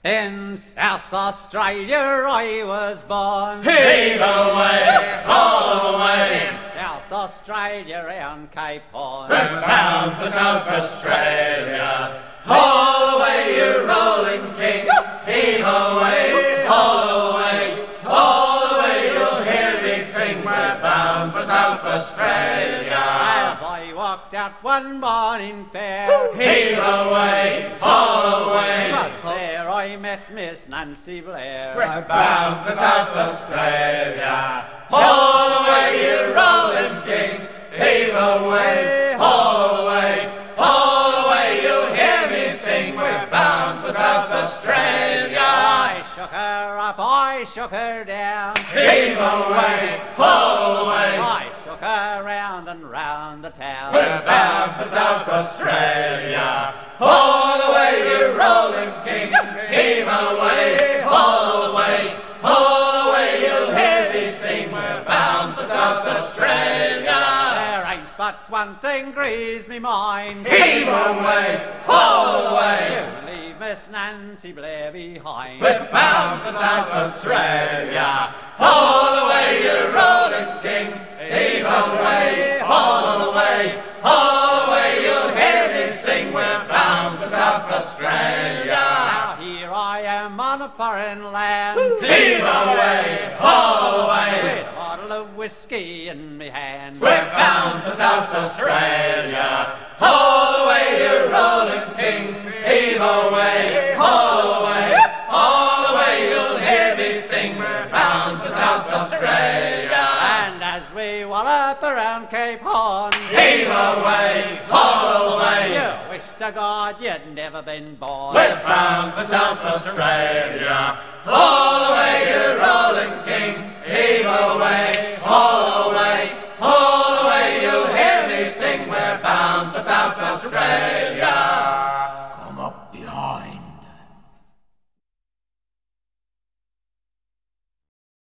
In South Australia I was born. Heave away, haul away. In South Australia round Cape Horn. We're bound for South Australia. Haul away, you rolling kings. Heave away, haul away. Haul away, you'll hear me sing. We're bound for South Australia. As I walked out one morning fair, Heave away, haul away. 'twas there I met Miss Nancy Blair. We're bound for South Australia. Haul away, you rolling kings. Heave away, haul away. Haul away, you'll hear me sing. We're bound for South Australia. I shook her up, I shook her down. Heave away, haul away. I shook her round and round the town. We're bound for South Australia. Haul away, you rolling king. Heave away, haul away. Haul away, you'll hear me sing. We're bound for South Australia. There ain't but one thing grieves me mind. Heave away, haul away. To leave Miss Nancy Blair behind. We're bound for South Australia. Haul away, you rolling king. Heave away, haul away. Haul away, you'll hear me sing. We're bound for South Australia. Now here I am on a foreign land. Heave away, haul away. With a bottle of whiskey in me hand. We're bound for South Australia. Haul away, you rolling kings. Heave away, haul away. Haul away, you'll hear me sing. We're bound for South Australia. And as we wallop around Cape Horn, Heave away, haul away. you wish to God you'd never been born. We're bound for South Australia. Haul away, you rolling kings. Heave away, haul away. Haul away, you'll hear me sing. We're bound for South Australia. Come up behind.